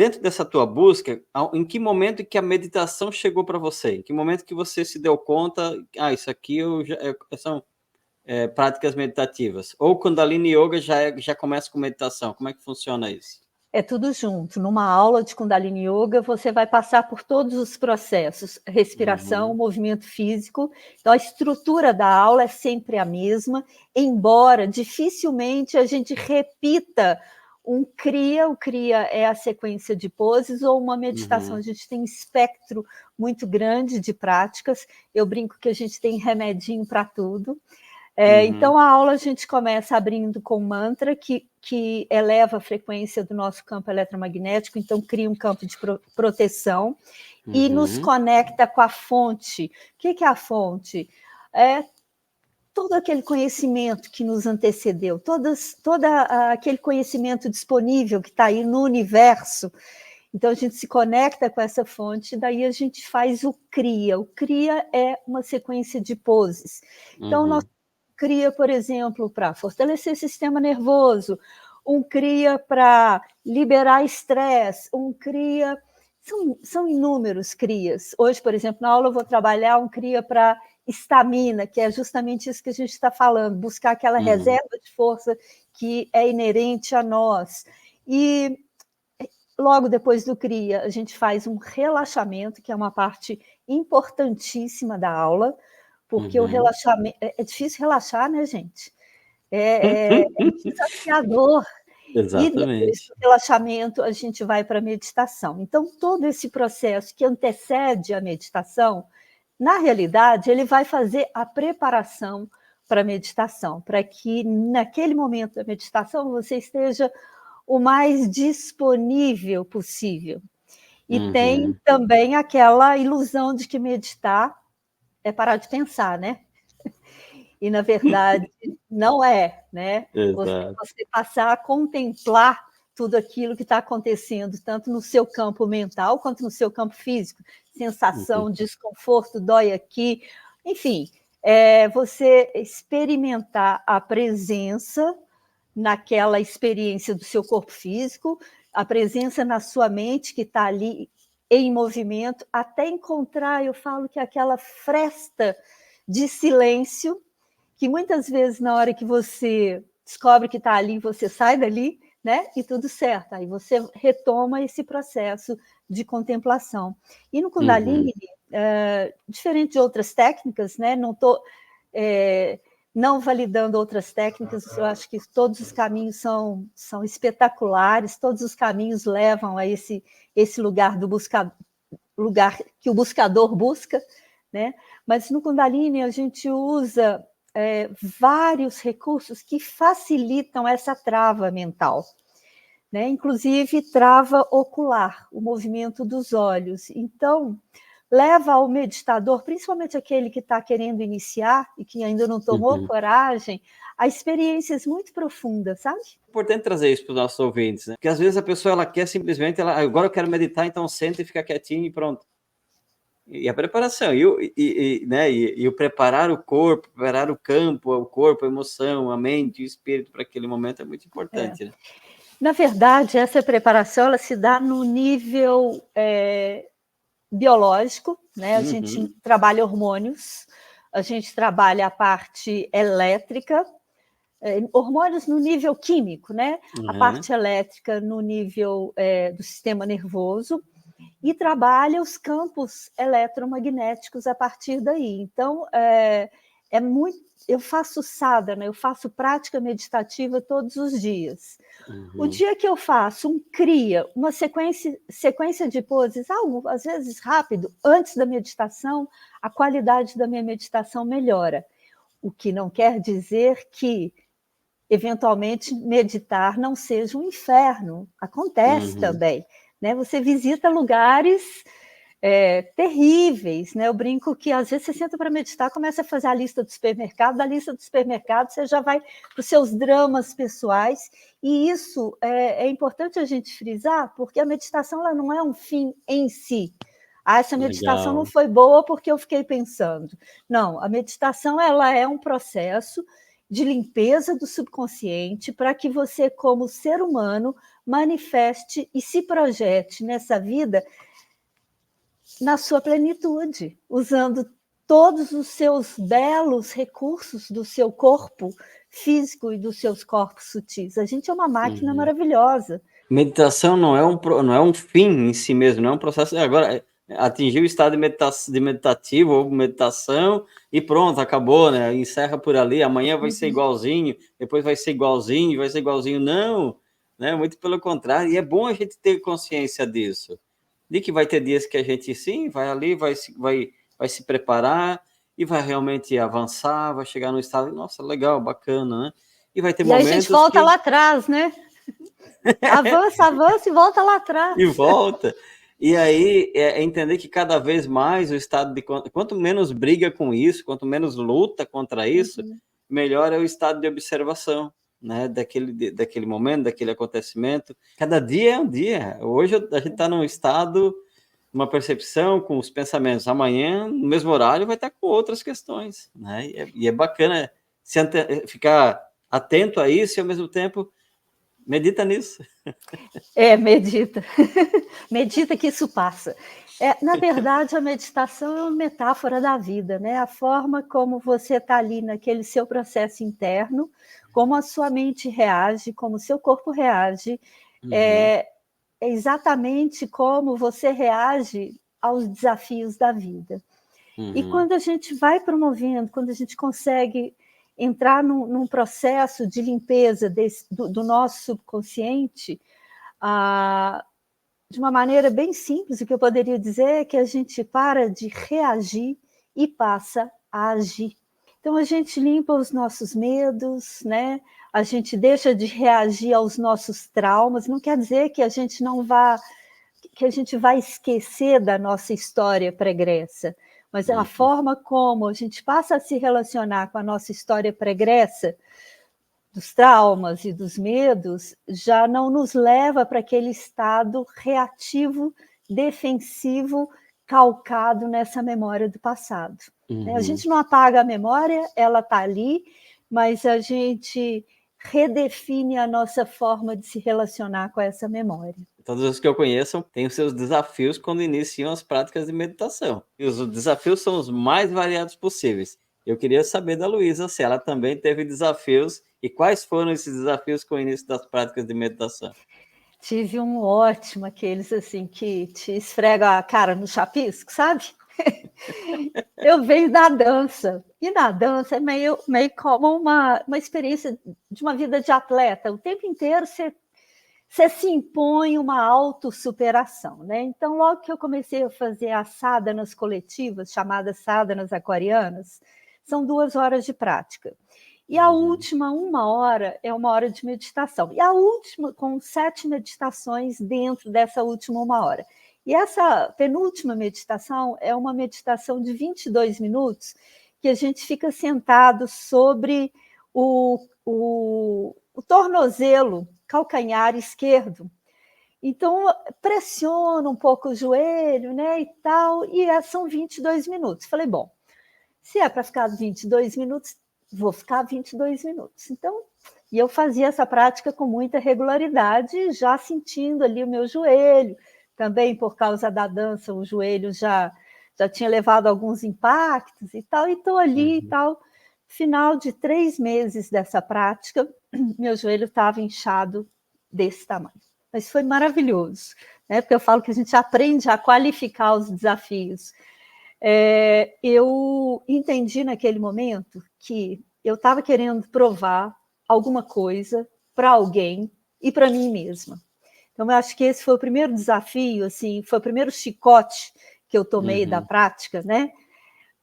dentro dessa tua busca, em que momento que a meditação chegou para você? Em que momento que você se deu conta, isso aqui são práticas meditativas? Ou Kundalini Yoga já começa com meditação? Como é que funciona isso? É tudo junto. Numa aula de Kundalini Yoga, você vai passar por todos os processos, respiração, movimento físico. Então, a estrutura da aula é sempre a mesma, embora dificilmente a gente repita um Kriya. O Kriya é a sequência de poses, ou uma meditação. A gente tem um espectro muito grande de práticas. Eu brinco que a gente tem remedinho para tudo. Então, a aula a gente começa abrindo com mantra, que eleva a frequência do nosso campo eletromagnético, então cria um campo de proteção e nos conecta com a fonte. O que é a fonte? É todo aquele conhecimento que nos antecedeu, todo aquele conhecimento disponível que está aí no universo. Então, a gente se conecta com essa fonte, daí a gente faz o Kriya. O Kriya é uma sequência de poses. Então, nós Kriya, por exemplo, para fortalecer o sistema nervoso, um Kriya para liberar estresse, um Kriya... São inúmeros Kriyas. Hoje, por exemplo, na aula eu vou trabalhar um Kriya para estamina, que é justamente isso que a gente está falando, buscar aquela reserva de força que é inerente a nós. E logo depois do Kriya, a gente faz um relaxamento, que é uma parte importantíssima da aula, porque o relaxamento... É difícil relaxar, né, gente? É desafiador. Exatamente. E depois do relaxamento, a gente vai para a meditação. Então, todo esse processo que antecede a meditação, na realidade, ele vai fazer a preparação para a meditação, para que naquele momento da meditação você esteja o mais disponível possível. E tem também aquela ilusão de que meditar é parar de pensar, né? E, na verdade, não é, né? Você passar a contemplar tudo aquilo que está acontecendo, tanto no seu campo mental quanto no seu campo físico. Sensação, desconforto, dói aqui. Enfim, você experimentar a presença naquela experiência do seu corpo físico, a presença na sua mente que está ali em movimento, até encontrar, eu falo que aquela fresta de silêncio, que muitas vezes na hora que você descobre que está ali, você sai dali, né? E tudo certo. Aí você retoma esse processo de contemplação. E no Kundalini, diferente de outras técnicas, né? Não estou não validando outras técnicas, eu acho que todos os caminhos são espetaculares, todos os caminhos levam a esse lugar do lugar que o buscador busca, né? Mas no Kundalini a gente usa vários recursos que facilitam essa trava mental, né? Inclusive trava ocular, o movimento dos olhos. Então, leva ao meditador, principalmente aquele que está querendo iniciar e que ainda não tomou coragem, a experiências muito profundas, sabe? É importante trazer isso para os nossos ouvintes, né? Porque às vezes a pessoa ela quer simplesmente, agora eu quero meditar, então senta e fica quietinho e pronto. E a preparação, e o preparar o corpo, preparar o campo, o corpo, a emoção, a mente, o espírito para aquele momento é muito importante. Né? Na verdade, essa preparação ela se dá no nível biológico, né? A gente trabalha hormônios, a gente trabalha a parte elétrica, hormônios no nível químico, né? A parte elétrica no nível do sistema nervoso, e trabalha os campos eletromagnéticos a partir daí. Então, eu faço sadhana, eu faço prática meditativa todos os dias. O dia que eu faço um Kriya, uma sequência de poses, algo às vezes rápido, antes da meditação, a qualidade da minha meditação melhora. O que não quer dizer que, eventualmente, meditar não seja um inferno. Acontece também. Né? Você visita lugares terríveis, né? Eu brinco que às vezes você senta para meditar, começa a fazer a lista do supermercado, da lista do supermercado você já vai para os seus dramas pessoais, e isso é importante a gente frisar, porque a meditação ela não é um fim em si. Essa meditação não foi boa porque eu fiquei pensando. Não, a meditação ela é um processo de limpeza do subconsciente para que você, como ser humano, manifeste e se projete nessa vida na sua plenitude, usando todos os seus belos recursos do seu corpo físico e dos seus corpos sutis. A gente é uma máquina maravilhosa. Meditação não é um fim em si mesmo, não é um processo. Agora, atingir o estado de meditativo ou meditação e pronto, acabou, né? Encerra por ali, amanhã vai ser igualzinho, depois vai ser igualzinho. Não, né? Muito pelo contrário. E é bom a gente ter consciência disso. De que vai ter dias que a gente, sim, vai ali, vai se preparar e vai realmente avançar, vai chegar no estado, nossa, legal, bacana, né? E vai ter momentos a gente volta lá atrás, né? Avança e volta lá atrás. E volta. E aí é entender que cada vez mais o estado de... Quanto menos briga com isso, quanto menos luta contra isso, melhor é o estado de observação, né? Daquele momento, daquele acontecimento. Cada dia é um dia. Hoje a gente está num estado, uma percepção com os pensamentos. Amanhã, no mesmo horário, vai estar com outras questões, né? E é bacana ficar atento a isso e, ao mesmo tempo, medita nisso. Medita. Medita que isso passa. Na verdade, a meditação é uma metáfora da vida, né? A forma como você está ali naquele seu processo interno, como a sua mente reage, como o seu corpo reage, é exatamente como você reage aos desafios da vida. E quando a gente vai promovendo, quando a gente consegue entrar num processo de limpeza do nosso subconsciente, de uma maneira bem simples, o que eu poderia dizer é que a gente para de reagir e passa a agir. Então, a gente limpa os nossos medos, né? A gente deixa de reagir aos nossos traumas. Não quer dizer que a gente vai esquecer da nossa história pregressa, mas a forma como a gente passa a se relacionar com a nossa história pregressa, dos traumas e dos medos, já não nos leva para aquele estado reativo, defensivo, calcado nessa memória do passado. A gente não apaga a memória, ela está ali, mas a gente redefine a nossa forma de se relacionar com essa memória. Todos os que eu conheço têm os seus desafios quando iniciam as práticas de meditação. E os desafios são os mais variados possíveis. Eu queria saber da Luísa se ela também teve desafios e quais foram esses desafios com o início das práticas de meditação. Tive um ótimo, aqueles assim que te esfrega a cara no chapisco, sabe? Eu venho da dança, e na dança é meio como uma experiência de uma vida de atleta. O tempo inteiro você se impõe uma autossuperação, né? Então, logo que eu comecei a fazer as sadhanas coletivas, chamadas sadhanas aquarianas, são 2 horas de prática. E a última 1 hora é 1 hora de meditação. E a última, com 7 meditações dentro dessa última 1 hora. E essa penúltima meditação é uma meditação de 22 minutos, que a gente fica sentado sobre o tornozelo, calcanhar esquerdo. Então, pressiona um pouco o joelho, né, e tal, e são 22 minutos. Falei, bom, se é para ficar 22 minutos, vou ficar 22 minutos. Então, e eu fazia essa prática com muita regularidade, já sentindo ali o meu joelho, também por causa da dança, o joelho já tinha levado alguns impactos e tal, e estou ali e tal. Final de 3 meses dessa prática, meu joelho estava inchado desse tamanho. Mas foi maravilhoso, né? Porque eu falo que a gente aprende a qualificar os desafios. Eu entendi naquele momento que eu estava querendo provar alguma coisa para alguém e para mim mesma. Então, eu acho que esse foi o primeiro desafio, assim, foi o primeiro chicote que eu tomei da prática, né?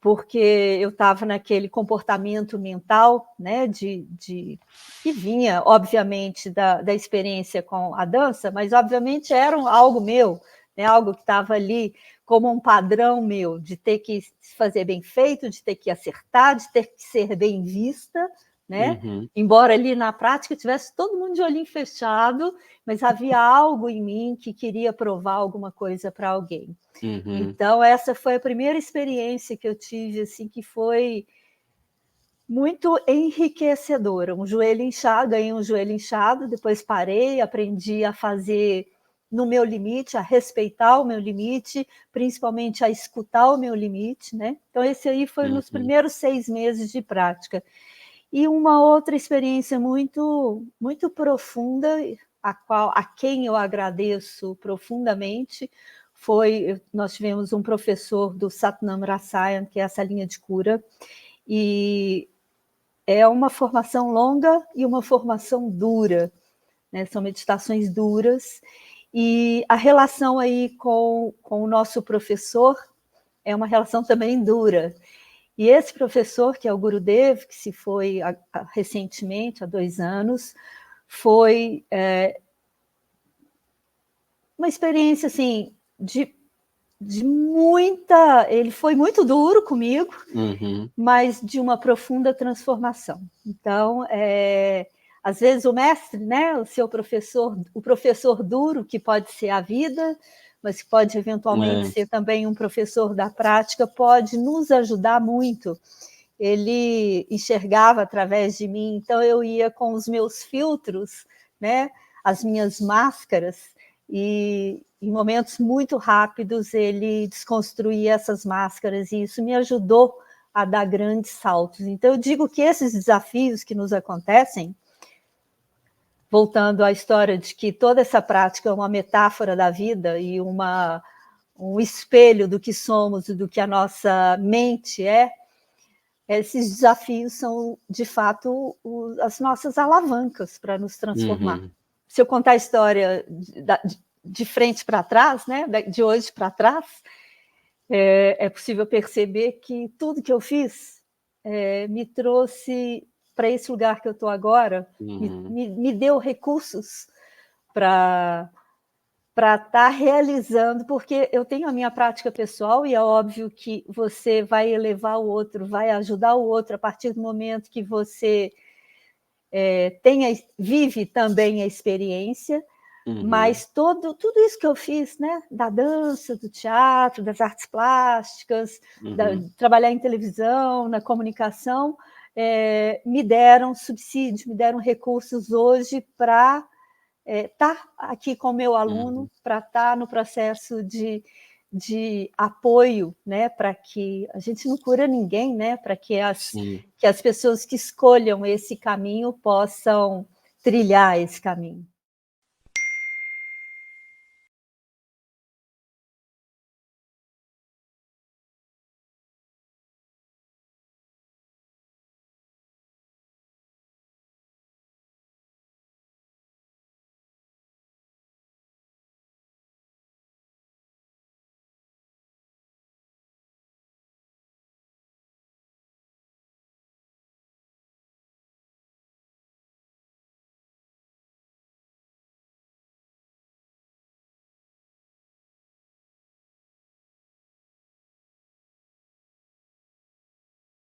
Porque eu estava naquele comportamento mental, né, que vinha, obviamente, da experiência com a dança, mas, obviamente, era algo meu, né, algo que estava ali como um padrão meu, de ter que fazer bem feito, de ter que acertar, de ter que ser bem vista, né? Embora ali na prática tivesse todo mundo de olhinho fechado, mas havia algo em mim que queria provar alguma coisa para alguém. Então, essa foi a primeira experiência que eu tive, assim, que foi muito enriquecedora. Um joelho inchado, ganhei um joelho inchado, depois parei, aprendi a fazer no meu limite, a respeitar o meu limite, principalmente a escutar o meu limite, né? Então, esse aí foi nos primeiros 6 meses de prática. E uma outra experiência muito, muito profunda, a quem eu agradeço profundamente, nós tivemos um professor do Satnam Rasayan, que é essa linha de cura, e é uma formação longa e uma formação dura, né? São meditações duras, e a relação aí com o nosso professor é uma relação também dura. E esse professor, que é o Gurudev, que se foi recentemente, há 2 anos, foi uma experiência assim, de muita... Ele foi muito duro comigo, mas de uma profunda transformação. Então, às vezes o mestre, né, o professor duro, que pode ser a vida, mas que pode eventualmente ser também um professor da prática, pode nos ajudar muito. Ele enxergava através de mim, então eu ia com os meus filtros, né, as minhas máscaras, e em momentos muito rápidos ele desconstruía essas máscaras, e isso me ajudou a dar grandes saltos. Então eu digo que esses desafios que nos acontecem, voltando à história de que toda essa prática é uma metáfora da vida e um espelho do que somos e do que a nossa mente é, esses desafios são, de fato, as nossas alavancas para nos transformar. Se eu contar a história de frente para trás, né, de hoje para trás, é possível perceber que tudo que eu fiz me trouxe para esse lugar que eu estou agora, me deu recursos para estar realizando, porque eu tenho a minha prática pessoal e é óbvio que você vai elevar o outro, vai ajudar o outro a partir do momento que você vive também a experiência, mas tudo isso que eu fiz, né, da dança, do teatro, das artes plásticas, trabalhar em televisão, na comunicação, me deram subsídio, me deram recursos hoje para estar aqui com o meu aluno, para estar no processo de apoio, né, para que a gente não cura ninguém, né, para que as pessoas que escolham esse caminho possam trilhar esse caminho.